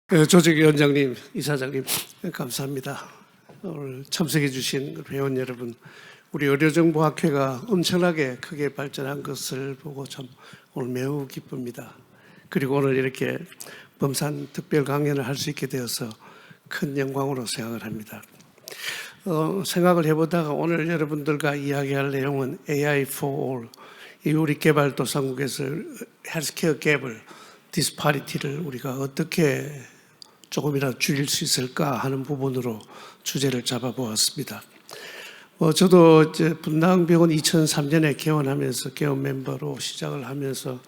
조직위원장님, 이사장님, 감사합니다. 오늘 참석해 주신 회원 여러분, 우리 의료정보학회가 엄청나게 크게 발전한 것을 보고 참 오늘 매우 기쁩니다. 그리고 오늘 이렇게 범산 특별 강연을 할 수 있게 되어서 큰 영광으로 생각을 합니다. 생각을 해보다가 오늘 여러분들과 이야기할 내용은 AI for all, 이 우리 개발도상국에서 헬스케어 갭을, 디스파리티를 우리가 어떻게 조금이라도 줄일 수 있을까 하는 부분으로 주제를 잡아보았습니다. 저도 이제 분당병원 2003년에 개원하면서 개원 멤버로 시작을 하면서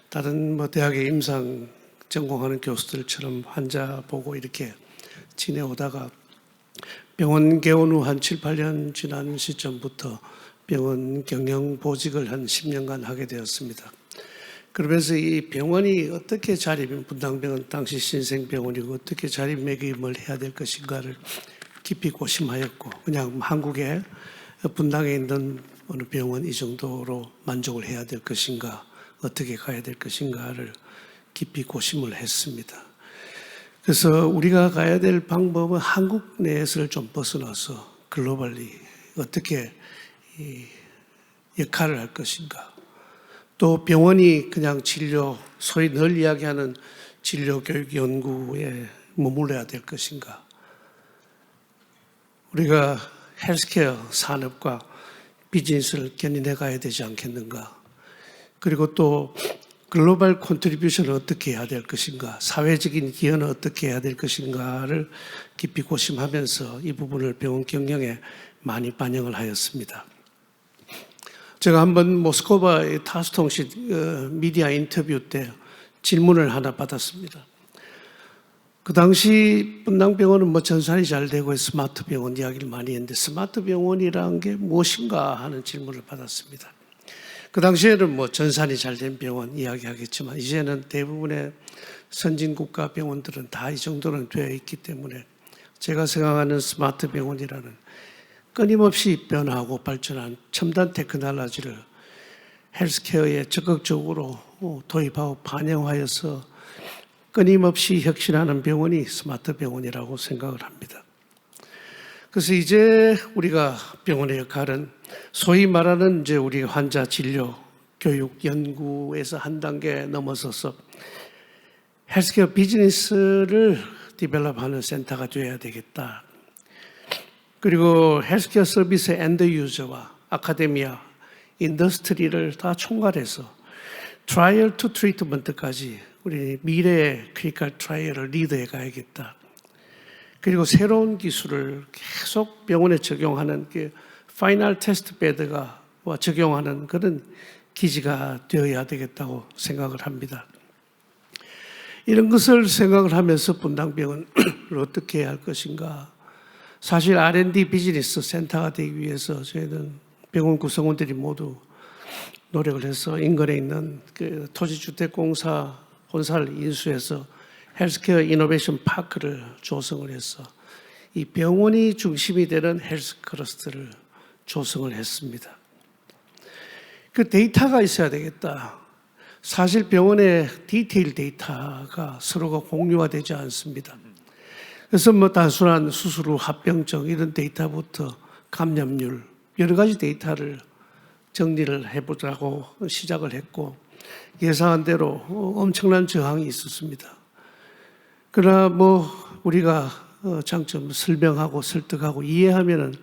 다른 대학의 임상 전공하는 교수들처럼 환자 보고 이렇게 지내오다가 병원 개원 후 한 7, 8년 지난 시점부터 병원 경영 보직을 한 10년간 하게 되었습니다. 그러면서 이 병원이 어떻게 분당병원 당시 신생병원이고 어떻게 자리매김을 해야 될 것인가를 깊이 고심하였고, 그냥 한국에 분당에 있는 어느 병원 이 정도로 만족을 해야 될 것인가, 어떻게 가야 될 것인가를 깊이 고심을 했습니다. 그래서 우리가 가야 될 방법은 한국 내에서를 좀 벗어나서 글로벌리 어떻게 이 역할을 할 것인가, 또 병원이 그냥 진료, 소위 늘 이야기하는 진료 교육 연구에 머물러야 될 것인가, 우리가 헬스케어 산업과 비즈니스를 견인해 가야 되지 않겠는가, 그리고 또 글로벌 컨트리뷰션을 어떻게 해야 될 것인가, 사회적인 기여는 어떻게 해야 될 것인가를 깊이 고심하면서 이 부분을 병원 경영에 많이 반영을 하였습니다. 제가 한번 모스크바의 타스통신 미디어 인터뷰 때 질문을 하나 받았습니다. 그 당시 분당병원은 전산이 잘 되고 스마트 병원 이야기를 많이 했는데 스마트 병원이라는 게 무엇인가 하는 질문을 받았습니다. 그 당시에는 전산이 잘 된 병원 이야기하겠지만 이제는 대부분의 선진국가 병원들은 다 이 정도는 되어 있기 때문에 제가 생각하는 스마트 병원이라는 끊임없이 변화하고 발전한 첨단 테크놀로지를 헬스케어에 적극적으로 도입하고 반영하여서 끊임없이 혁신하는 병원이 스마트 병원이라고 생각을 합니다. 그래서 이제 우리가 병원의 역할은 소위 말하는 이제 우리 환자 진료, 교육, 연구에서 한 단계 넘어서서 헬스케어 비즈니스를 디벨롭하는 센터가 되어야 되겠다. 그리고 헬스케어 서비스 엔드 유저와 아카데미아, 인더스트리를 다 총괄해서 트라이얼 투 트리트먼트까지 우리 미래의 클리니컬 트라이얼을 리드해 가야겠다. 그리고 새로운 기술을 계속 병원에 적용하는 파이널 테스트 베드가 적용하는 그런 기지가 되어야 되겠다고 생각을 합니다. 이런 것을 생각을 하면서 분당병원을 어떻게 해야 할 것인가. 사실 R&D 비즈니스 센터가 되기 위해서 저희는 병원 구성원들이 모두 노력을 해서 인근에 있는 토지주택공사 본사를 인수해서 헬스케어 이노베이션 파크를 조성을 해서 이 병원이 중심이 되는 헬스 클러스터를 조성을 했습니다. 그 데이터가 있어야 되겠다. 사실 병원의 디테일 데이터가 서로가 공유가 되지 않습니다. 그래서 단순한 수술 후 합병증 이런 데이터부터 감염률 여러 가지 데이터를 정리를 해보자고 시작을 했고 예상한 대로 엄청난 저항이 있었습니다. 그러나 우리가 장점 설명하고 설득하고 이해하면은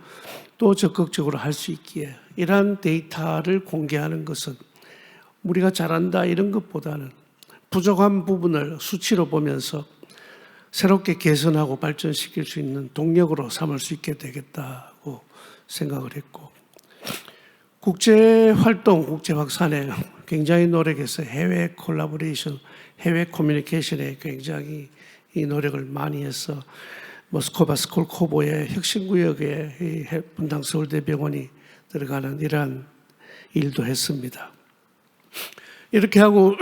또 적극적으로 할 수 있기에 이러한 데이터를 공개하는 것은 우리가 잘한다 이런 것보다는 부족한 부분을 수치로 보면서 새롭게 개선하고 발전시킬 수 있는 동력으로 삼을 수 있게 되겠다고 생각을 했고 국제활동, 국제확산에 굉장히 노력해서 해외 콜라보레이션, 해외 커뮤니케이션에 굉장히 이 노력을 많이 해서 모스크바 스콜코보의 혁신구역에 분당서울대병원이 들어가는 이러한 일도 했습니다. 이렇게 하고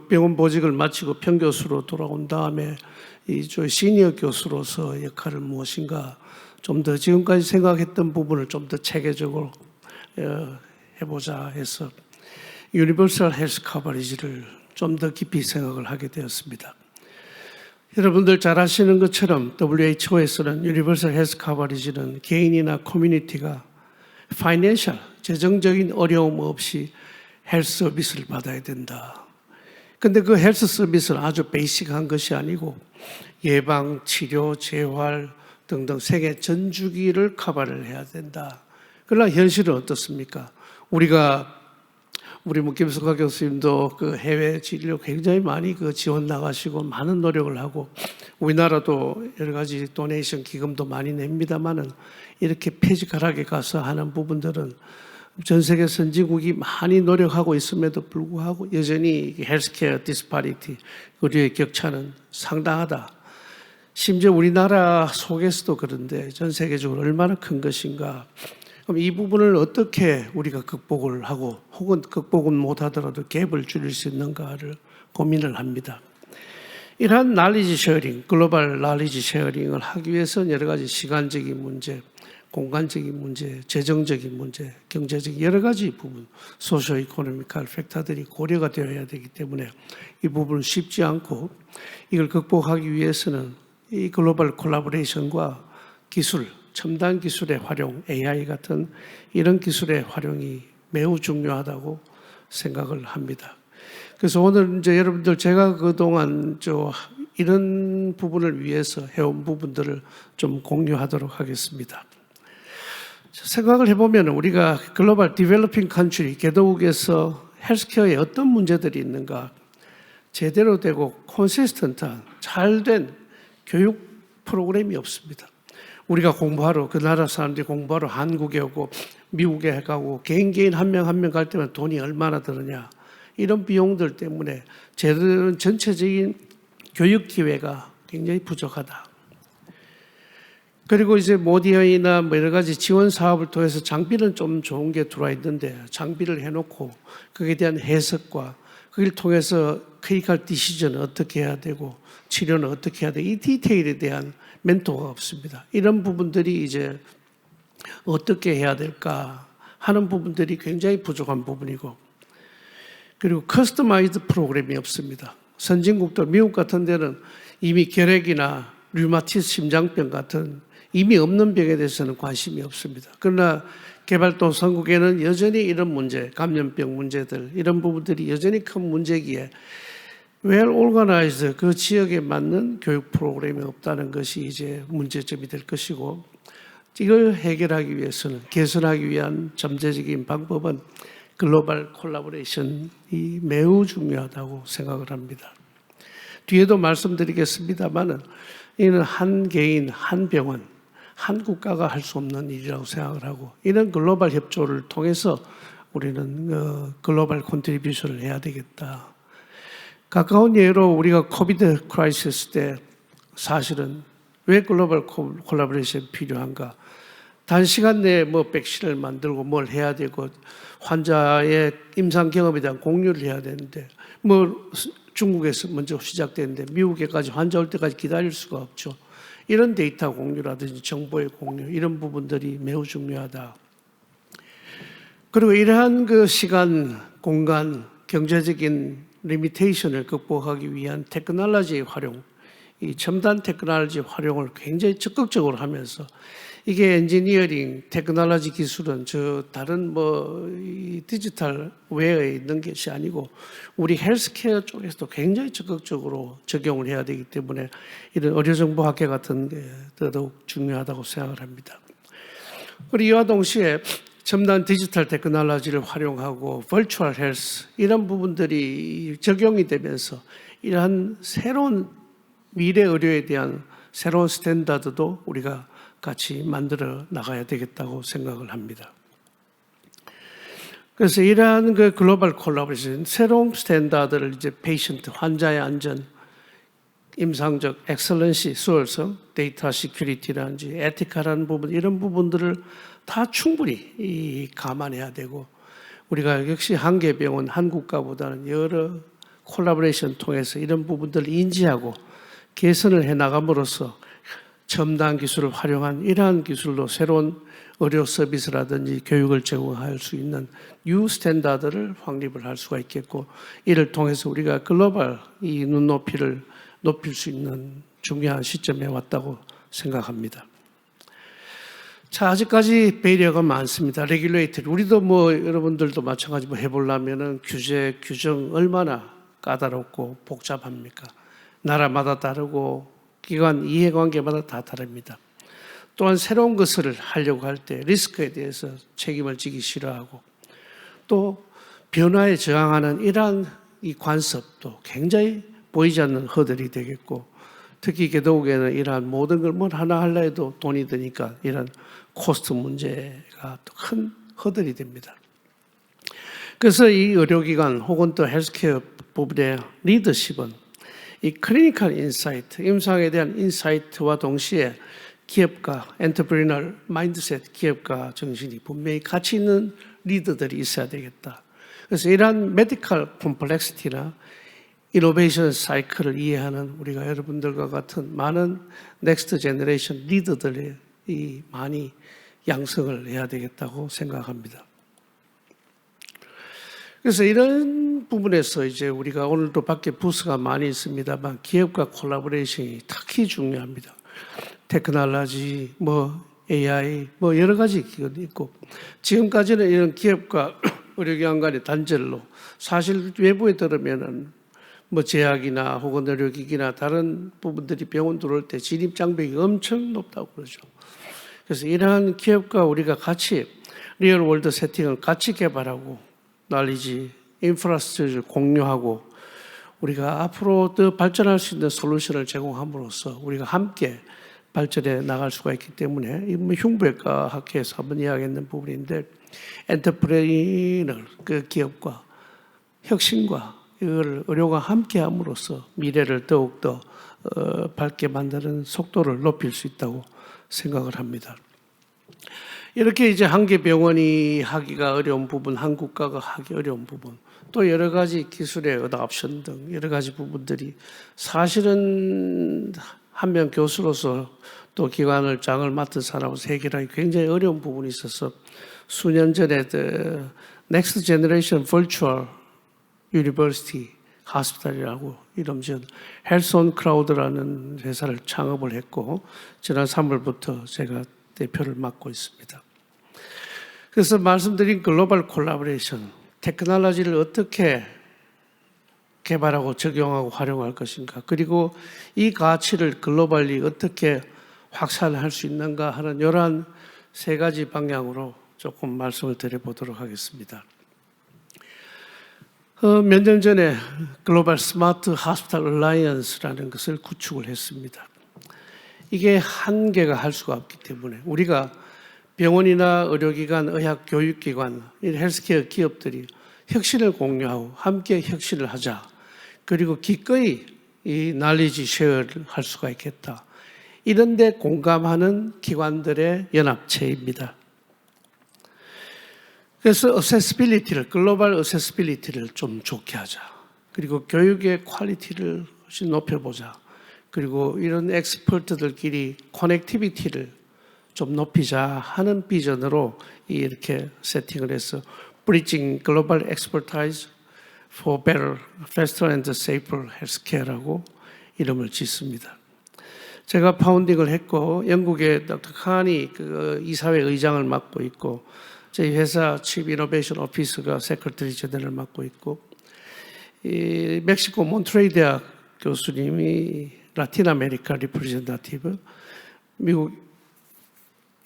병원 보직을 마치고 평교수로 돌아온 다음에 시니어 교수로서 역할을 무엇인가 좀 더 지금까지 생각했던 부분을 좀 더 체계적으로 해보자 해서 유니버설 헬스 커버리지를 좀 더 깊이 생각을 하게 되었습니다. 여러분들 잘 아시는 것처럼 WHO에서는 유니버설 헬스 커버리지는 개인이나 커뮤니티가 파이낸셜, 재정적인 어려움 없이 헬스 서비스를 받아야 된다. 근데 그 헬스 서비스는 아주 베이직한 것이 아니고 예방, 치료, 재활 등등 세계 전 주기를 커버를 해야 된다. 그러나 현실은 어떻습니까? 우리 김석화 교수님도 그 해외 진료 굉장히 많이 지원 나가시고 많은 노력을 하고 우리나라도 여러 가지 도네이션 기금도 많이 냅니다만은 이렇게 폐지가락에 가서 하는 부분들은 전 세계 선진국이 많이 노력하고 있음에도 불구하고 여전히 헬스케어 디스파리티, 의료의 격차는 상당하다. 심지어 우리나라 속에서도 그런데 전 세계적으로 얼마나 큰 것인가. 그럼 이 부분을 어떻게 우리가 극복을 하고 혹은 극복은 못하더라도 갭을 줄일 수 있는가를 고민을 합니다. 이러한 날리지 쉐어링, 글로벌 날리지 쉐어링을 하기 위해서는 여러 가지 시간적인 문제, 공간적인 문제, 재정적인 문제, 경제적인 여러 가지 부분, 소시오 이코노미컬 팩터들이 고려가 되어야 되기 때문에 이 부분은 쉽지 않고 이걸 극복하기 위해서는 이 글로벌 콜라보레이션과 기술, 첨단 기술의 활용, AI 같은 이런 기술의 활용이 매우 중요하다고 생각을 합니다. 그래서 오늘 이제 여러분들 제가 그동안 이런 부분을 위해서 해온 부분들을 좀 공유하도록 하겠습니다. 생각을 해보면 우리가 글로벌 디벨로핑 컨트리 개도국에서 헬스케어에 어떤 문제들이 있는가, 제대로 되고 콘시스턴트한 잘된 교육 프로그램이 없습니다. 우리가 공부하러 그 나라 사람들이 공부하러 한국에 오고 미국에 가고 개인 한 명 한 명 갈 때면 돈이 얼마나 드느냐, 이런 비용들 때문에 제대로 전체적인 교육 기회가 굉장히 부족하다. 그리고 이제 모디아이나 여러 가지 지원 사업을 통해서 장비는 좀 좋은 게 들어와 있는데 장비를 해놓고 거기에 대한 해석과 그걸 통해서 클리니컬 디시전을 어떻게 해야 되고 치료는 어떻게 해야 돼, 이 디테일에 대한 멘토가 없습니다. 이런 부분들이 이제 어떻게 해야 될까 하는 부분들이 굉장히 부족한 부분이고, 그리고 커스터마이즈 프로그램이 없습니다. 선진국들, 미국 같은 데는 이미 결핵이나 류마티스 심장병 같은 이미 없는 병에 대해서는 관심이 없습니다. 그러나 개발도상국에는 여전히 이런 문제, 감염병 문제들, 이런 부분들이 여전히 큰 문제기에 well organized 그 지역에 맞는 교육 프로그램이 없다는 것이 이제 문제점이 될 것이고, 이걸 해결하기 위해서는, 개선하기 위한 잠재적인 방법은 글로벌 콜라보레이션이 매우 중요하다고 생각을 합니다. 뒤에도 말씀드리겠습니다만은 이는 한 개인, 한 병원, 한 국가가 할 수 없는 일이라고 생각을 하고, 이런 글로벌 협조를 통해서 우리는 글로벌 컨트리뷰션을 해야 되겠다. 가까운 예로 우리가 코비드 크라이시스 때 사실은 왜 글로벌 콜라보레이션이 필요한가? 단시간 내에 백신을 만들고 뭘 해야 되고 환자의 임상 경험에 대한 공유를 해야 되는데 중국에서 먼저 시작되는데 미국에까지 환자 올 때까지 기다릴 수가 없죠. 이런 데이터 공유라든지 정보의 공유, 이런 부분들이 매우 중요하다. 그리고 이러한 그 시간, 공간, 경제적인 리미테이션을 극복하기 위한 테크놀로지의 활용, 이 첨단 테크놀로지 활용을 굉장히 적극적으로 하면서, 이게 엔지니어링, 테크놀로지 기술은 다른 이 디지털 웨어에 있는 것이 아니고 우리 헬스케어 쪽에서도 굉장히 적극적으로 적용을 해야 되기 때문에 이런 의료정보학회 같은 게 더더욱 중요하다고 생각을 합니다. 그리고 이와 동시에 첨단 디지털 테크놀로지를 활용하고 버추얼 헬스, 이런 부분들이 적용이 되면서 이러한 새로운 미래 의료에 대한 새로운 스탠다드도 우리가 같이 만들어 나가야 되겠다고 생각을 합니다. 그래서 이러한 그 글로벌 콜라보레이션, 새로운 스탠다드를 이제 페이션트, 환자의 안전, 임상적 엑셀런시, 수월성, 데이터 시큐리티라든지 에티컬한 부분, 이런 부분들을 다 충분히 감안해야 되고, 우리가 역시 한계병원, 한 국가보다는 여러 콜라보레이션 통해서 이런 부분들을 인지하고 개선을 해 나감으로써 첨단 기술을 활용한 이러한 기술로 새로운 의료 서비스라든지 교육을 제공할 수 있는 뉴 스탠다드를 확립을 할 수가 있겠고, 이를 통해서 우리가 글로벌 이 눈높이를 높일 수 있는 중요한 시점에 왔다고 생각합니다. 자, 아직까지 배리어가 많습니다. 레귤레이터리. 우리도 여러분들도 마찬가지 해보려면은 규제, 규정 얼마나 까다롭고 복잡합니까? 나라마다 다르고 기관 이해관계마다 다 다릅니다. 또한 새로운 것을 하려고 할 때 리스크에 대해서 책임을 지기 싫어하고 또 변화에 저항하는 이러한 이 관습도 굉장히 보이지 않는 허들이 되겠고 특히 개도국에는 이러한 모든 걸 뭘 하나 하려 해도 돈이 드니까 이런 코스트 문제가 또 큰 허들이 됩니다. 그래서 이 의료기관 혹은 또 헬스케어 부분의 리더십은 이 클리니컬 인사이트, 임상에 대한 인사이트와 동시에 기업가, 엔터프리널 마인드셋, 기업가 정신이 분명히 같이 있는 리더들이 있어야 되겠다. 그래서 이러한 메디컬 콤플렉시티나 이노베이션 사이클을 이해하는 우리가 여러분들과 같은 많은 넥스트 제너레이션 리더들이 많이 양성을 해야 되겠다고 생각합니다. 그래서 이런 부분에서 이제 우리가 오늘도 밖에 부스가 많이 있습니다만 기업과 콜라보레이션이 특히 중요합니다. 테크놀로지, AI, 여러 가지 기업이 있고 지금까지는 이런 기업과 의료기관 간의 단절로 사실 외부에 들으면은 제약이나 혹은 의료기기나 다른 부분들이 병원 들어올 때 진입 장벽이 엄청 높다고 그러죠. 그래서 이러한 기업과 우리가 같이 리얼 월드 세팅을 같이 개발하고 날리지 인프라스트럭처를 공유하고 우리가 앞으로 더 발전할 수 있는 솔루션을 제공함으로써 우리가 함께 발전해 나갈 수가 있기 때문에 흉부외과 학회에서 한번 이야기했는 부분인데 엔터프레이너 그 기업과 혁신과 이걸 의료가 함께 함으로써 미래를 더욱더 밝게 만드는 속도를 높일 수 있다고 생각을 합니다. 이렇게 이제 한 개 병원이 하기가 어려운 부분, 한 국가가 하기 어려운 부분, 또 여러 가지 기술의 어답션 등 여러 가지 부분들이 사실은 한 명 교수로서 또 기관을 장을 맡은 사람으로서 해결하기 굉장히 어려운 부분이 있어서 수년 전에 넥스트 제너레이션 버추얼 유니버시티 하스피탈이라고 이름 지은 헬스 온 크라우드라는 회사를 창업을 했고 지난 3월부터 제가 대표를 맡고 있습니다. 그래서 말씀드린 글로벌 콜라보레이션, 테크놀로지를 어떻게 개발하고 적용하고 활용할 것인가, 그리고 이 가치를 글로벌리 어떻게 확산할 수 있는가 하는 이러한 세 가지 방향으로 조금 말씀을 드려보도록 하겠습니다. 몇 년 전에 글로벌 스마트 하스피탈 얼라이언스라는 것을 구축을 했습니다. 이게 한 개가 할 수가 없기 때문에 우리가 병원이나 의료기관, 의학교육기관, 헬스케어 기업들이 혁신을 공유하고 함께 혁신을 하자. 그리고 기꺼이 이 날리지 쉐어를 할 수가 있겠다. 이런 데 공감하는 기관들의 연합체입니다. 그래서 어세스빌리티를, 글로벌 어세스빌리티를 좀 좋게 하자. 그리고 교육의 퀄리티를 훨씬 높여보자. 그리고 이런 엑스퍼트들끼리 커넥티비티를 좀 높이자 하는 비전으로 이렇게 세팅을 해서 Bridging Global Expertise for Better, Faster and Safer Healthcare라고 이름을 짓습니다. 제가 파운딩을 했고 영국의 닥터 칸이 그 이사회 의장을 맡고 있고 저희 회사 Chief Innovation Office가 세크레터리 제너럴을 맡고 있고 이 멕시코 몬트레이 대학 교수님이 라틴 아메리카 리프레젠타티브, 미국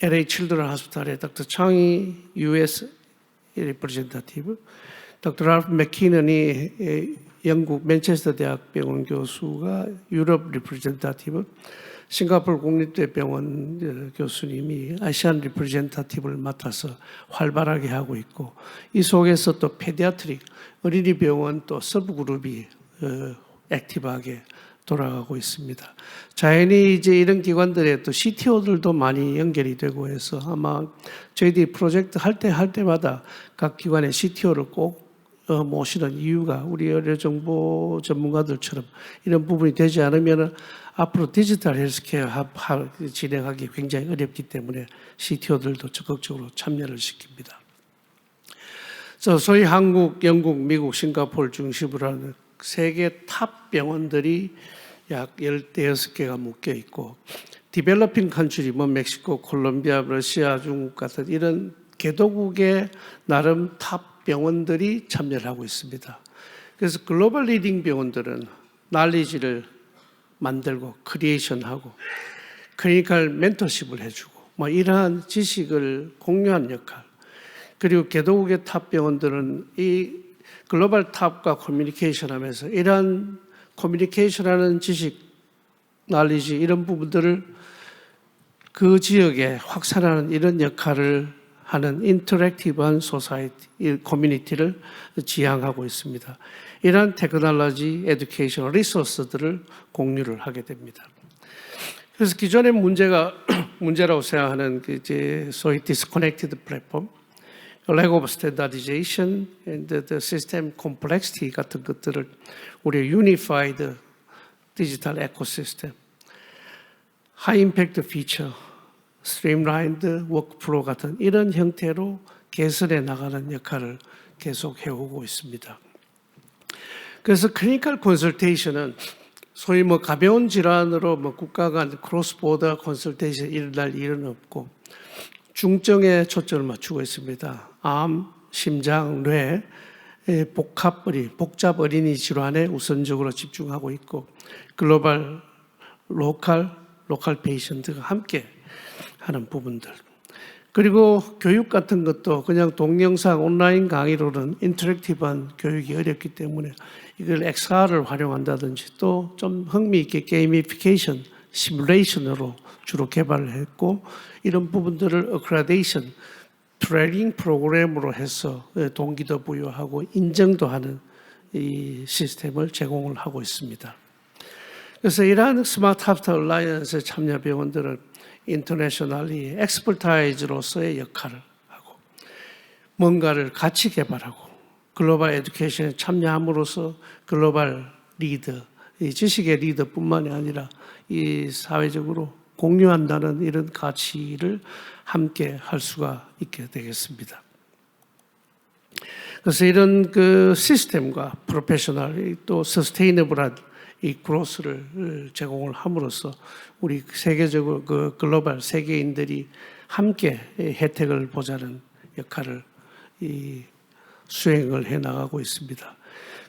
LA 칠드런 하스피탈의 닥터 창이 US 리프레젠타티브, 닥터 랄프 맥키넌이 영국 맨체스터 대학병원 교수가 유럽 리프레젠타티브, 싱가포르 국립대병원 교수님이 아시안 리프레젠타티브를 맡아서 활발하게 하고 있고 이 속에서 또 페디아트릭 어린이 병원 또 서브그룹이 액티브하게 돌아가고 있습니다. 자연히 이제 이런 기관들에 또 CTO들도 많이 연결이 되고 해서 아마 저희들이 프로젝트 할 때마다 각 기관의 CTO를 꼭 모시는 이유가 우리 의료정보 전문가들처럼 이런 부분이 되지 않으면 앞으로 디지털 헬스케어 진행하기 굉장히 어렵기 때문에 CTO들도 적극적으로 참여를 시킵니다. 소위 한국, 영국, 미국, 싱가포르 중심으로 하는 세계 탑 병원들이 약 16개가 묶여 있고 디벨로핑 컨트리 뭐 멕시코, 콜롬비아, 러시아, 중국 같은 이런 개도국의 나름 탑 병원들이 참여를 하고 있습니다. 그래서 글로벌 리딩 병원들은 날리지를 만들고 크리에이션하고 클리니컬 멘토십을 해주고 뭐 이러한 지식을 공유한 역할, 그리고 개도국의 탑 병원들은 이 글로벌 탑과 커뮤니케이션 하면서 이러한 커뮤니케이션하는 지식, 날리지 이런 부분들을 그 지역에 확산하는 이런 역할을 하는 인터랙티브한 소사이티, 커뮤니티를 지향하고 있습니다. 이러한 테크놀로지, 에듀케이션, 리소스들을 공유를 하게 됩니다. 그래서 기존의 문제라고 생각하는 소위 disconnected platform, lack of standardization and the system complexity 같은 것들을 우리 unified digital ecosystem, high impact feature, streamlined workflow 같은 이런 형태로 개선해 나가는 역할을 계속 해오고 있습니다. 그래서 클리니컬 컨설테이션은 소위 뭐 가벼운 질환으로 뭐 국가 간 크로스 보더 컨설테이션 일어날 일은 없고 중증에 초점을 맞추고 있습니다. 암, 심장, 뇌, 복잡 어린이 질환에 우선적으로 집중하고 있고 글로벌, 로컬 페이션트가 함께 하는 부분들. 그리고 교육 같은 것도 그냥 동영상 온라인 강의로는 인터랙티브한 교육이 어렵기 때문에 이걸 XR을 활용한다든지 또 좀 흥미있게 게이미피케이션, 시뮬레이션으로 주로 개발을 했고 이런 부분들을 어크라데이션, 트레이닝 프로그램으로 해서 동기도 부여하고 인정도 하는 이 시스템을 제공을 하고 있습니다. 그래서 이러한 스마트 하프트 얼라이언스 참여 병원들은 인터내셔널리 엑스퍼타이즈로서의 역할을 하고 뭔가를 같이 개발하고 글로벌 에듀케이션에 참여함으로써 글로벌 리더, 이 지식의 리더뿐만이 아니라 이 사회적으로 공유한다는 이런 가치를 함께 할 수가 있게 되겠습니다. 그래서 이런 그 시스템과 프로페셔널 또 서스테이너블한 이 그로스를 제공을 함으로써 우리 세계적으로 그 글로벌 세계인들이 함께 혜택을 보자는 역할을 수행을 해 나가고 있습니다.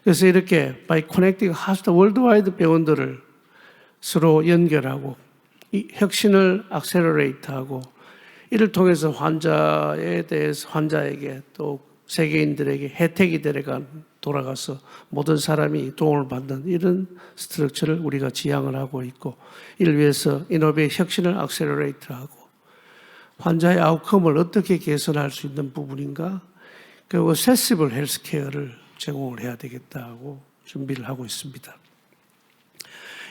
그래서 이렇게 by connecting hospital worldwide 병원들을 서로 연결하고 이 혁신을 액셀러레이트하고 이를 통해서 환자에게 또 세계인들에게 혜택이 돌아가서 모든 사람이 도움을 받는 이런 스트럭처를 우리가 지향을 하고 있고 이를 위해서 이노베이 혁신을 액셀러레이트하고 환자의 아웃컴을 어떻게 개선할 수 있는 부분인가 그리고 세시블 헬스케어를 제공을 해야 되겠다고 준비를 하고 있습니다.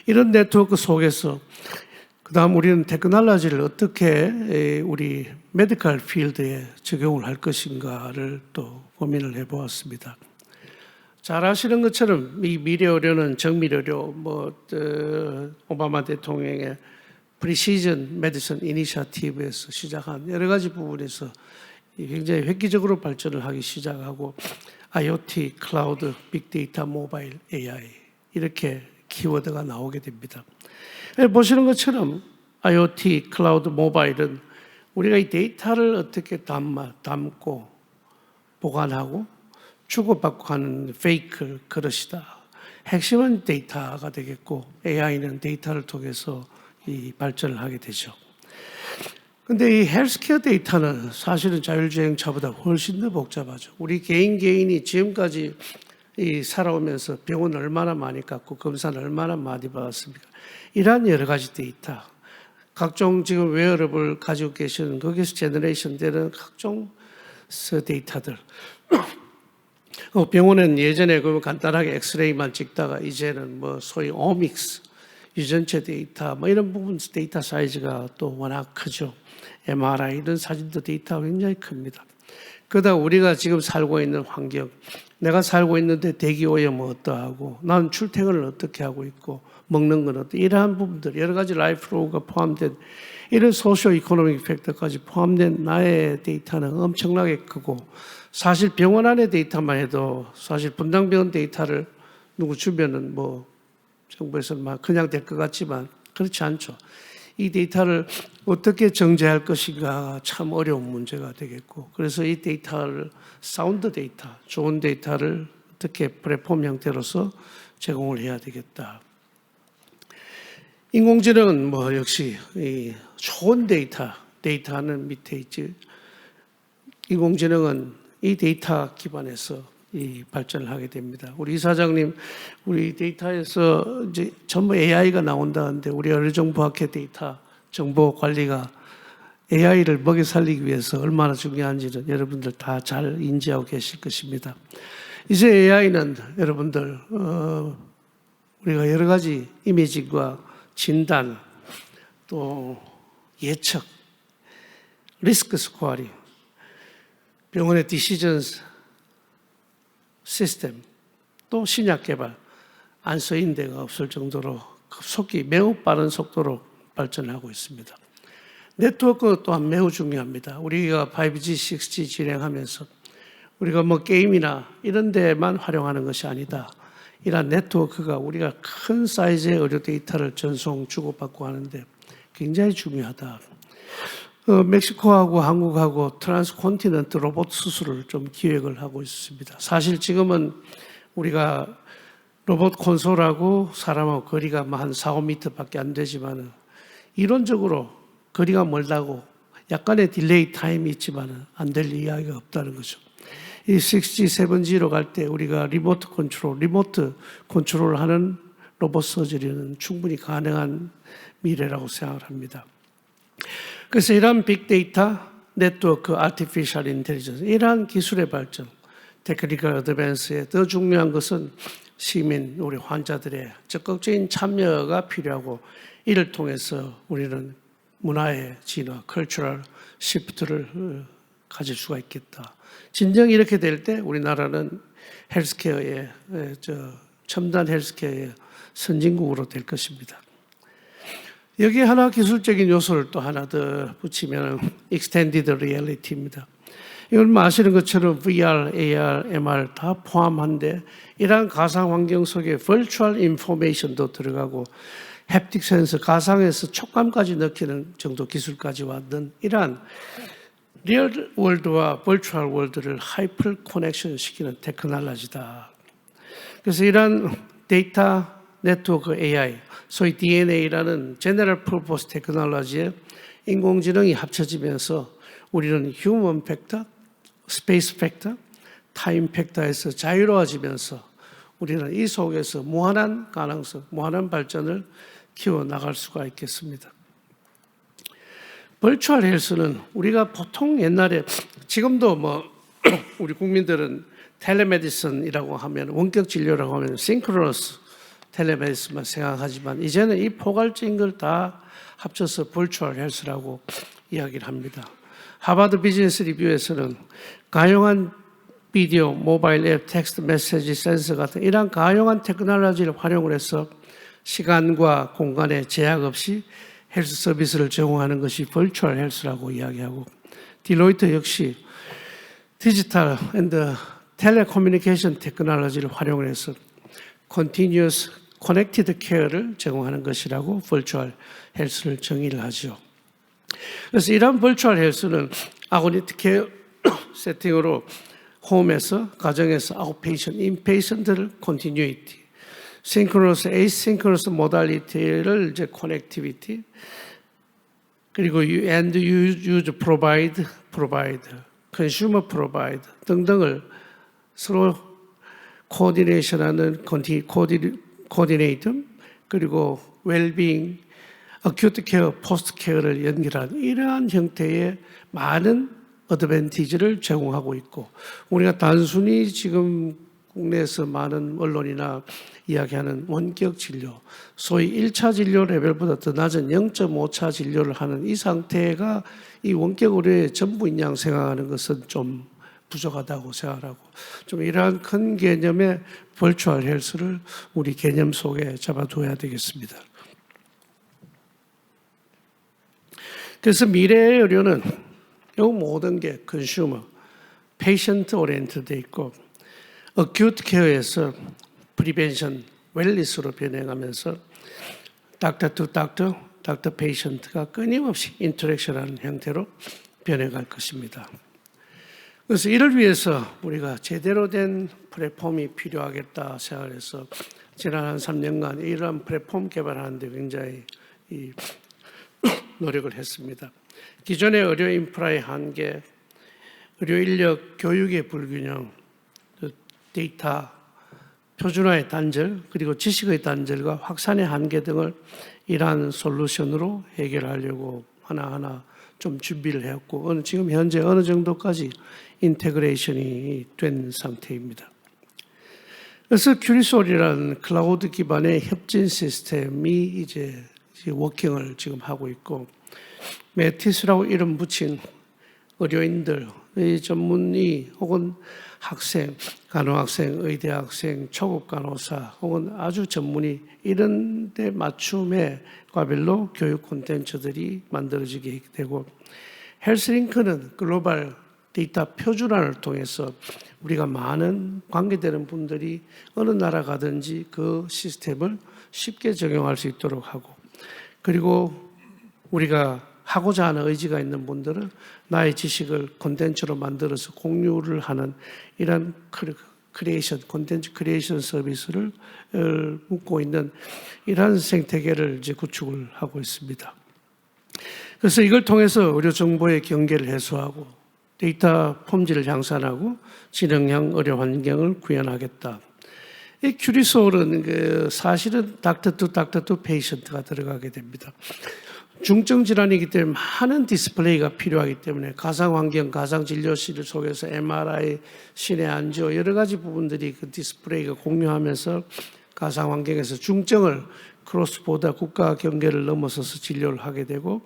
이런 네트워크 속에서 그 다음 우리는 테크놀로지를 어떻게 우리 메디컬 필드에 적용을 할 것인가를 또 고민을 해보았습니다. 잘 아시는 것처럼 이 미래의료는 정밀의료, 오바마 대통령의 프리시전 메디슨 이니셔티브에서 시작한 여러 가지 부분에서 굉장히 획기적으로 발전을 하기 시작하고 IoT, 클라우드, 빅데이터, 모바일, AI 이렇게 키워드가 나오게 됩니다. 보시는 것처럼 IoT, 클라우드, 모바일은 우리가 이 데이터를 어떻게 담고 보관하고 주고받고 하는 페이크 그릇이다. 핵심은 데이터가 되겠고 AI는 데이터를 통해서 이 발전을 하게 되죠. 근데 이 헬스케어 데이터는 사실은 자율주행차보다 훨씬 더 복잡하죠. 우리 개인이 지금까지 살아오면서 병원 얼마나 많이 갔고 검사는 얼마나 많이 받았습니까? 이러한 여러 가지 데이터, 각종 지금 웨어러블 가지고 계시는 거기서 제너레이션 되는 각종 데이터들. 병원은 예전에 그 간단하게 엑스레이만 찍다가 이제는 소위 오믹스, 유전체 데이터 이런 부분 데이터 사이즈가 또 워낙 크죠. MRI 이런 사진도 데이터가 굉장히 큽니다. 그러다 우리가 지금 살고 있는 환경, 내가 살고 있는데 대기오염은 어떠하고 난 출퇴근을 어떻게 하고 있고 먹는 건 어떠 이러한 부분들 여러 가지 라이프로우가 포함된 이런 소시오 이코노믹 팩터까지 포함된 나의 데이터는 엄청나게 크고 사실 병원 안의 데이터만 해도 사실 분당병원 데이터를 누구 주면은 정부에서는 그냥 될 것 같지만 그렇지 않죠. 이 데이터를 어떻게 정제할 것인가 참 어려운 문제가 되겠고, 그래서 이 데이터를 사운드 데이터, 좋은 데이터를 어떻게 플랫폼 형태로서 제공을 해야 되겠다. 인공지능은 역시 이 좋은 데이터는 밑에 있지. 인공지능은 이 데이터 기반에서 이 발전을 하게 됩니다. 우리 이사장님, 우리 데이터에서 이제 전부 AI가 나온다는데 우리 어류정보학회 데이터 정보 관리가 AI를 먹여 살리기 위해서 얼마나 중요한지는 여러분들 다 잘 인지하고 계실 것입니다. 이제 AI는 여러분들 우리가 여러 가지 이미징과 진단, 또 예측, 리스크 스코어링, 병원의 디시전 시스템, 또 신약 개발, 안 쓰인 데가 없을 정도로 급속히 매우 빠른 속도로 발전하고 있습니다. 네트워크 또한 매우 중요합니다. 우리가 5G, 6G 진행하면서 우리가 게임이나 이런 데만 활용하는 것이 아니다. 이런 네트워크가 우리가 큰 사이즈의 의료 데이터를 전송 주고받고 하는데 굉장히 중요하다. 멕시코하고 한국하고 트랜스콘티넨트 로봇 수술을 좀 기획을 하고 있습니다. 사실 지금은 우리가 로봇 콘솔하고 사람하고 거리가 한 4, 5m밖에 안 되지만 이론적으로 거리가 멀다고 약간의 딜레이 타임이 있지만 안 될 이야기가 없다는 거죠. 이 6G, 7G로 갈 때 우리가 리모트 컨트롤을 하는 로봇 서저리는 충분히 가능한 미래라고 생각을 합니다. 그래서 이러한 빅데이터, 네트워크, 아티피셜 인텔리전스, 이러한 기술의 발전, 테크니컬 어드밴스에 더 중요한 것은 시민, 우리 환자들의 적극적인 참여가 필요하고 이를 통해서 우리는 문화의 진화, 컬처럴 시프트를 가질 수가 있겠다. 진정 이렇게 될 때 우리나라는 헬스케어의 첨단 헬스케어의 선진국으로 될 것입니다. 여기에 하나 기술적인 요소를 또 하나 더 붙이면 Extended Reality입니다. 이건 아시는 것처럼 VR, AR, MR 다 포함한데 이러한 가상 환경 속에 Virtual Information도 들어가고 햅틱 센서, 가상에서 촉감까지 넣기는 정도 기술까지 왔던 이러한 리얼 월드와 버추얼 월드를 하이퍼 커넥션 시키는 테크놀로지다. 그래서 이러한 데이터 네트워크 AI, 소위 DNA라는 제너럴 퍼포스 테크놀로지에 인공지능이 합쳐지면서 우리는 휴먼 팩터, 스페이스 팩터, 타임 팩터에서 자유로워지면서 우리는 이 속에서 무한한 가능성, 무한한 발전을 키워나갈 수가 있겠습니다. 버추얼 헬스는 우리가 보통 옛날에 지금도 우리 국민들은 텔레메디슨이라고 하면 원격 진료라고 하면 싱크로너스 텔레메디슨만 생각하지만 이제는 이 포괄적인 걸 다 합쳐서 버추얼 헬스라고 이야기를 합니다. 하버드 비즈니스 리뷰에서는 가용한 비디오, 모바일 앱, 텍스트 메시지, 센서 같은 이러한 가용한 테크놀로지를 활용을 해서 시간과 공간에 제약 없이 헬스 서비스를 제공하는 것이 버추얼 헬스라고 이야기하고 딜로이트 역시 디지털 앤드 텔레커뮤니케이션 테크놀로지를 활용을 해서 Continuous Connected Care를 제공하는 것이라고 버추얼 헬스를 정의를 하죠. 그래서 이러한 버추얼 헬스는 아고니트 케어 세팅으로 홈에서, 가정에서 아웃페이션, 인페이션트를 컨티뉴이티, 싱크로너스, 에이싱크로너스 모달리티를 이제 커넥티비티, 그리고 end use provide, consumer provide 등등을 서로 코디네이션하는 코디네이터, 그리고 웰빙, 어큐트 케어, 포스트 케어를 연결하는 이러한 형태의 많은 어드밴티지를 제공하고 있고 우리가 단순히 지금 국내에서 많은 언론이나 이야기하는 원격 진료, 소위 1차 진료 레벨보다 더 낮은 0.5차 진료를 하는 이 상태가 이 원격 의료의 전부인 양 생각하는 것은 좀 부족하다고 생각하고 좀 이러한 큰 개념의 버추얼 헬스를 우리 개념 속에 잡아둬야 되겠습니다. 그래서 미래의 의료는 이 모든 게 컨슈머, 페이션트 오리엔트돼 있고 어큐트 케어에서 프리벤션, 웰리스로 변해가면서 닥터 투 닥터, 닥터 페이션트가 끊임없이 인터랙션하는 형태로 변해갈 것입니다. 그래서 이를 위해서 우리가 제대로 된 플랫폼이 필요하겠다 생각해서 지난 한 3년간 이러한 플랫폼 개발하는 데 굉장히 노력을 했습니다. 기존의 의료 인프라의 한계, 의료 인력 교육의 불균형, 데이터 표준화의 단절, 그리고 지식의 단절과 확산의 한계 등을 이러한 솔루션으로 해결하려고 하나하나 좀 준비를 했고 지금 현재 어느 정도까지 인테그레이션이 된 상태입니다. 그래서 큐리솔이라는 클라우드 기반의 협진 시스템이 이제 워킹을 지금 하고 있고 메티스라고 이름 붙인 의료인들의 전문의 혹은 학생, 간호학생, 의대학생, 초급 간호사 혹은 아주 전문의 이런 데 맞춤의 과별로 교육 콘텐츠들이 만들어지게 되고 헬스링크는 글로벌 데이터 표준화를 통해서 우리가 많은 관계되는 분들이 어느 나라 가든지 그 시스템을 쉽게 적용할 수 있도록 하고 그리고 우리가 하고자 하는 의지가 있는 분들은 나의 지식을 콘텐츠로 만들어서 공유를 하는 이런 크리에이션, 콘텐츠 크리에이션 서비스를 묻고 있는 이러한 생태계를 이제 구축을 하고 있습니다. 그래서 이걸 통해서 의료 정보의 경계를 해소하고 데이터 품질을 향상하고 지능형 의료 환경을 구현하겠다. 이 큐리솔은 사실은 닥터 투 페이션트가 들어가게 됩니다. 중증 질환이기 때문에 많은 디스플레이가 필요하기 때문에 가상환경, 가상진료실 속에서 MRI, 신의 안지오 여러 가지 부분들이 그 디스플레이가 공유하면서 가상환경에서 중증을 크로스보다 국가 경계를 넘어서서 진료를 하게 되고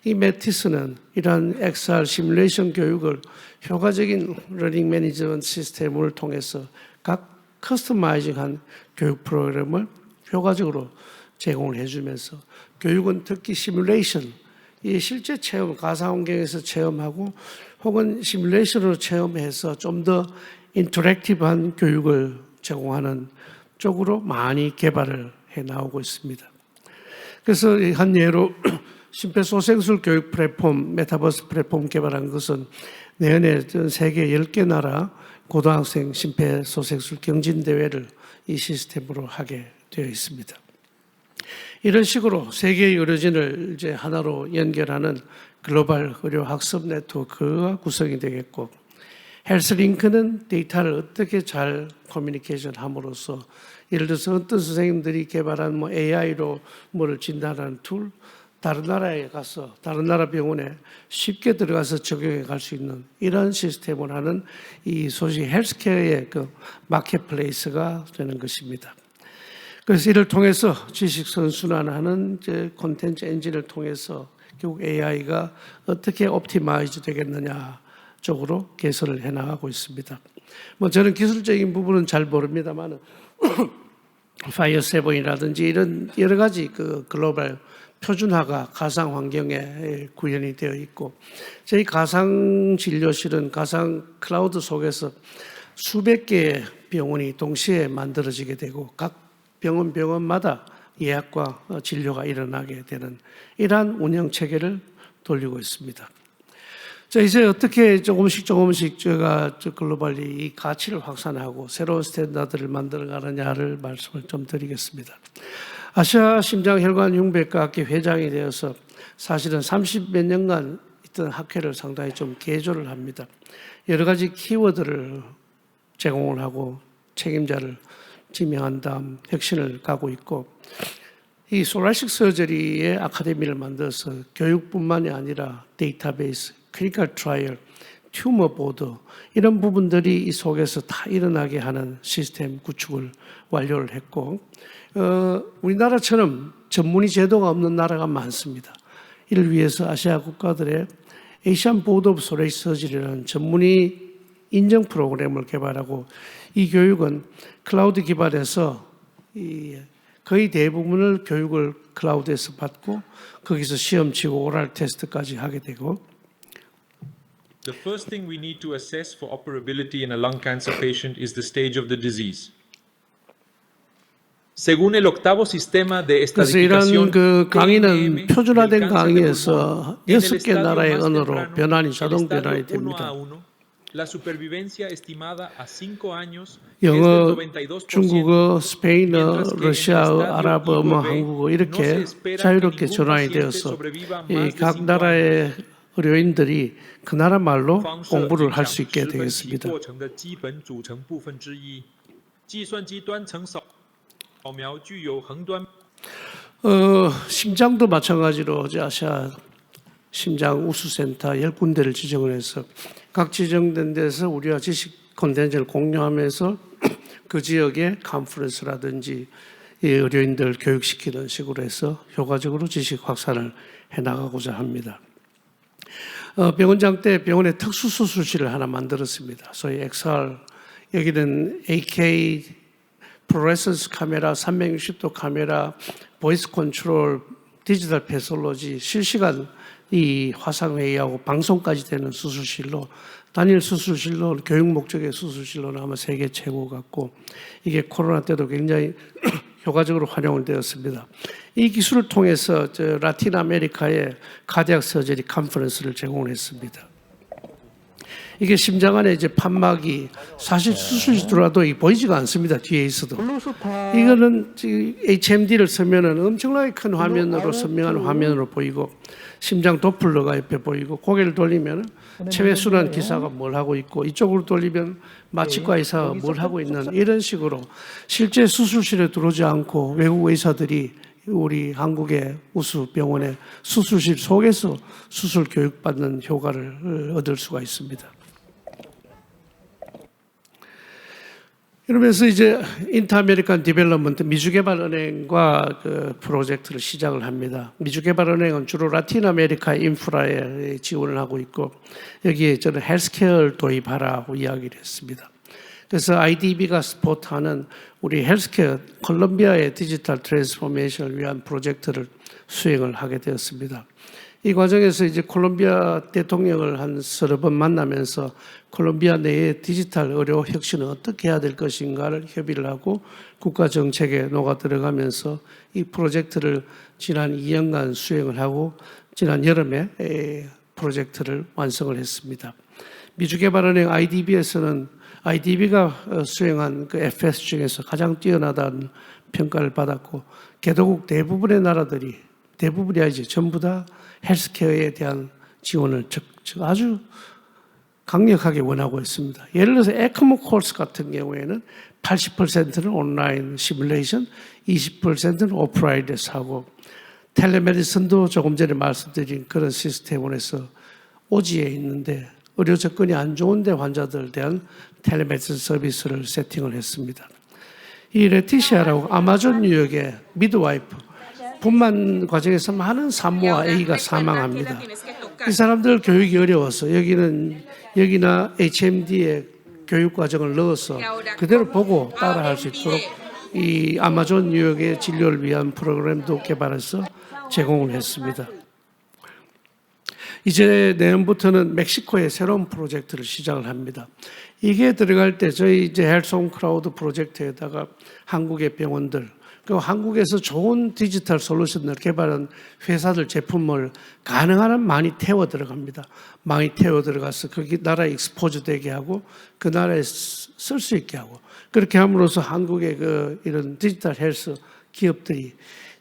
이 메티스는 이러한 XR 시뮬레이션 교육을 효과적인 러닝 매니지먼트 시스템을 통해서 각 커스터마이징한 교육 프로그램을 효과적으로 제공을 해주면서 교육은 특히 시뮬레이션, 이 실제 체험, 가상환경에서 체험하고 혹은 시뮬레이션으로 체험해서 좀 더 인터랙티브한 교육을 제공하는 쪽으로 많이 개발을 해 나오고 있습니다. 그래서 한 예로 심폐소생술 교육 플랫폼, 메타버스 플랫폼 개발한 것은 내년에 세계 10개 나라 고등학생 심폐소생술 경진대회를 이 시스템으로 하게 되어 있습니다. 이런 식으로 세계의 의료진을 이제 하나로 연결하는 글로벌 의료 학습 네트워크가 구성이 되겠고, 헬스링크는 데이터를 어떻게 잘 커뮤니케이션 함으로써 예를 들어서 어떤 선생님들이 개발한 AI로 뭐를 진단하는 툴, 다른 나라에 가서 다른 나라 병원에 쉽게 들어가서 적용해 갈 수 있는 이런 시스템을 하는 이 소위 헬스케어의 그 마켓플레이스가 되는 것입니다. 그래서 이를 통해서 지식 선순환하는 콘텐츠 엔진을 통해서 결국 AI가 어떻게 옵티마이즈 되겠느냐 쪽으로 개선을 해나가고 있습니다. 저는 기술적인 부분은 잘 모릅니다만 파이어 세븐이라든지 이런 여러 가지 그 글로벌 표준화가 가상 환경에 구현이 되어 있고 저희 가상 진료실은 가상 클라우드 속에서 수백 개의 병원이 동시에 만들어지게 되고 각 병원마다 예약과 진료가 일어나게 되는 이러한 운영 체계를 돌리고 있습니다. 자, 이제 어떻게 조금씩 제가 글로벌리 이 가치를 확산하고 새로운 스탠다드를 만들어가느냐를 말씀을 좀 드리겠습니다. 아시아 심장혈관 흉부외과 학회 회장이 되어서 사실은 30몇 년간 있던 학회를 상당히 좀 개조를 합니다. 여러 가지 키워드를 제공을 하고 책임자를 지명한 다음 혁신을 가고 있고 이 소라식 서저리의 아카데미를 만들어서 교육뿐만이 아니라 데이터베이스, 클리니컬 트라이얼, 튜머 보드 이런 부분들이 이 속에서 다 일어나게 하는 시스템 구축을 완료를 했고 우리나라처럼 전문의 제도가 없는 나라가 많습니다. 이를 위해서 아시아 국가들의 Asian Board of Thoracic Surgery라는 전문의 인정 프로그램을 개발하고 이 교육은 클라우드 기반에서 거의 대부분을 교육을 클라우드에서 받고 거기서 시험 치고 오랄 테스트까지 하게 되고 The first thing we need to assess for operability in a lung cancer patient is the stage of the disease. Según el octavo sistema de 그래서 이런 estadificación 그 강의는 TNM del 표준화된 cáncer de 강의에서 pulmón, en el 6개 estadio 나라의 más 언어로 temprano, 변환이 el 자동 estadio 변환이 1 됩니다. a 1, la supervivencia estimada a 5 años es del 영어, 92%, 중국어, mientras 스페인어, que en el 러시아어, estadio 아랍어, 뭐 IVB 한국어 no se 이렇게 espera que 자유롭게 ningún 전환이 paciente 되어서 sobreviva 이 más de 각 5 años. 나라의 의료인들이 그 나라 말로 方设 공부를 影 할 响 수 있게 十分其 되겠습니다. 过程的基本组成部分之一。计算机端层扫描具有横端。 심장도 마찬가지로 어제 아시아 심장 우수센터 10군데를 지정을 해서 각 지정된 데서 우리와 지식 콘텐츠를 공유하면서 그 지역의 컨퍼런스라든지 이 의료인들 교육시키는 식으로 해서 효과적으로 지식 확산을 해나가고자 합니다. 병원장 때 병원에 특수수술실을 하나 만들었습니다. 소위 XR, 여기는 AK 프로레센스 카메라, 360도 카메라, 보이스 컨트롤, 디지털 패솔로지, 실시간 이 화상회의하고 방송까지 되는 수술실로, 단일 수술실로, 교육 목적의 수술실로는 아마 세계 최고 같고, 이게 코로나 때도 굉장히 효과적으로 활용을 되었습니다. 이 기술을 통해서 라틴 아메리카의 카디악 서저리 컨퍼런스를 제공을 했습니다. 이게 심장 안에 이제 판막이 사실 수술이 들어와도 보이지가 않습니다. 뒤에 있어도. 이거는 HMD를 쓰면은 엄청나게 큰 화면으로 선명한 화면으로 보이고 심장 도플러가 옆에 보이고 고개를 돌리면 체외순환 기사가 뭘 하고 있고 이쪽으로 돌리면 마취과 의사가 뭘 하고 있는 이런 식으로 실제 수술실에 들어오지 않고 외국 의사들이 우리 한국의 우수 병원의 수술실 속에서 수술 교육받는 효과를 얻을 수가 있습니다. 이러면서 이제 인터아메리칸 디벨롭먼트 미주개발은행과 그 프로젝트를 시작을 합니다. 미주개발은행은 주로 라틴 아메리카 인프라에 지원을 하고 있고 여기에 저는 헬스케어를 도입하라고 이야기를 했습니다. 그래서 IDB가 스포트하는 우리 헬스케어 콜롬비아의 디지털 트랜스포메이션을 위한 프로젝트를 수행을 하게 되었습니다. 이 과정에서 이제 콜롬비아 대통령을 한 서너 번 만나면서 콜롬비아 내의 디지털 의료 혁신을 어떻게 해야 될 것인가를 협의를 하고 국가 정책에 녹아 들어가면서 이 프로젝트를 지난 2년간 수행을 하고 지난 여름에 프로젝트를 완성을 했습니다. 미주개발은행 IDB에서는 IDB가 수행한 그 FS 중에서 가장 뛰어나다는 평가를 받았고 개도국 대부분의 나라들이 대부분이 아니지 전부 다 헬스케어에 대한 지원을 아주 강력하게 원하고 있습니다. 예를 들어서 에크모 코र्스 같은 경우에는 80%는 온라인 시뮬레이션, 20%는 오프라인에서 하고 텔레메디슨도 조금 전에 말씀드린 그런 시스템으로서 오지에 있는데 의료 접근이 안 좋은데 환자들에 대한 텔레메디슨 서비스를 세팅을 했습니다. 이 레티시아라고 아마존 뉴욕의 미드와이프 분만 과정에서 많은 산모와 아기가 사망합니다. 이 사람들 교육이 어려워서 여기나 HMD의 교육 과정을 넣어서 그대로 보고 따라할 수 있도록 이 아마존 뉴욕의 진료를 위한 프로그램도 개발해서 제공을 했습니다. 이제 내년부터는 멕시코의 새로운 프로젝트를 시작을 합니다. 이게 들어갈 때 저희 이제 헬스온 크라우드 프로젝트에다가 한국의 병원들 그리고 한국에서 좋은 디지털 솔루션을 개발한 회사들 제품을 가능한 한 많이 태워 들어갑니다. 많이 태워 들어가서 거기 나라에 익스포즈 되게 하고 그 나라에 쓸 수 있게 하고 그렇게 함으로써 한국의 그 이런 디지털 헬스 기업들이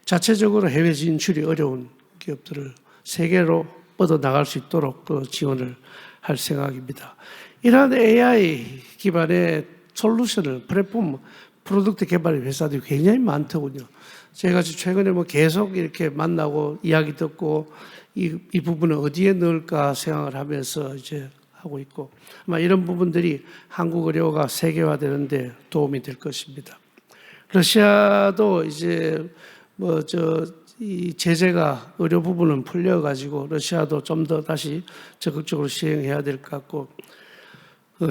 자체적으로 해외 진출이 어려운 기업들을 세계로 뻗어 나갈 수 있도록 그 지원을 할 생각입니다. 이러한 AI 기반의 솔루션을 플랫폼 프로덕트 개발 회사들이 굉장히 많더군요. 제가 최근에 계속 이렇게 만나고 이야기 듣고 이 부분을 어디에 넣을까 생각을 하면서 이제 하고 있고 아마 이런 부분들이 한국 의료가 세계화되는데 도움이 될 것입니다. 러시아도 이제 이 제재가 의료 부분은 풀려가지고 러시아도 좀 더 다시 적극적으로 시행해야 될 것 같고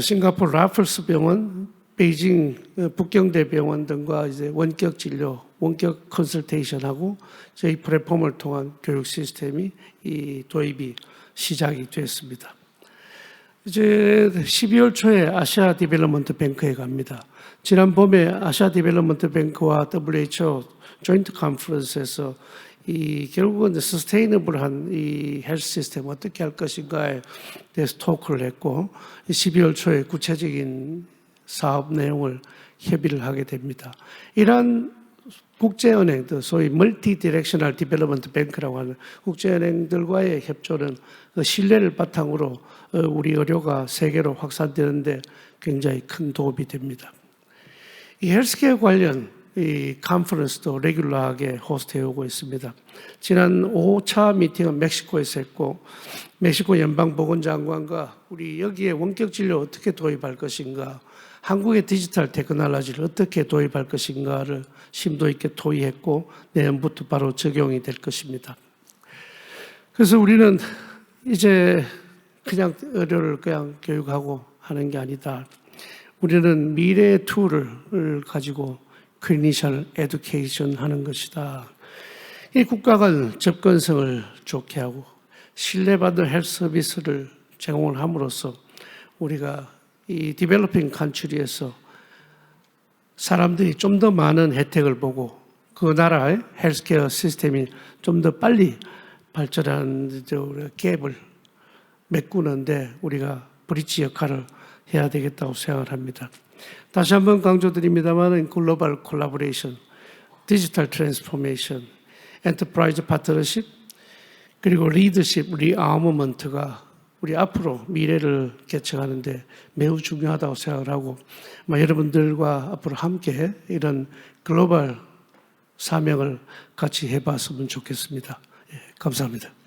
싱가포르 라플스 병원 베이징 북경대 병원 등과 이제 원격 진료, 원격 컨설테이션하고 저희 플랫폼을 통한 교육 시스템이 이 도입이 시작이 됐습니다. 이제 12월 초에 아시아 디벨롭먼트 뱅크에 갑니다. 지난 봄에 아시아 디벨롭먼트 뱅크와 WHO 조인트 컨퍼런스에서 결국은 서스테이너블한 이 헬스 시스템 어떻게 할 것인가에 대해서 토크를 했고 12월 초에 구체적인 사업 내용을 협의를 하게 됩니다. 이러한 국제은행들, 소위 멀티 디렉셔널 디벨롭먼트 뱅크라고 하는 국제은행들과의 협조는 그 신뢰를 바탕으로 우리 의료가 세계로 확산되는데 굉장히 큰 도움이 됩니다. 이 헬스케어 관련 이 컨퍼런스도 레귤러하게 호스트해 오고 있습니다. 지난 5차 미팅은 멕시코에서 했고 멕시코 연방보건장관과 우리 여기에 원격 진료 어떻게 도입할 것인가, 한국의 디지털 테크놀로지를 어떻게 도입할 것인가를 심도 있게 토의했고 내년부터 바로 적용이 될 것입니다. 그래서 우리는 이제 그냥 의료를 그냥 교육하고 하는 게 아니다. 우리는 미래의 툴을 가지고 클리니션 에듀케이션 하는 것이다. 이 국가가 접근성을 좋게 하고 신뢰받는 헬스 서비스를 제공을 함으로써 우리가 이 디벨로핑 컨트리에서 사람들이 좀 더 많은 혜택을 보고 그 나라의 헬스케어 시스템이 좀 더 빨리 발전하는 갭을 메꾸는데 우리가 브릿지 역할을 해야 되겠다고 생각을 합니다. 다시 한번 강조드립니다만 글로벌 콜라보레이션, 디지털 트랜스포메이션, 엔터프라이즈 파트너십, 그리고 리더십, 리아머먼트가 우리 앞으로 미래를 개척하는데 매우 중요하다고 생각을 하고 여러분들과 앞으로 함께 이런 글로벌 사명을 같이 해봤으면 좋겠습니다. 감사합니다.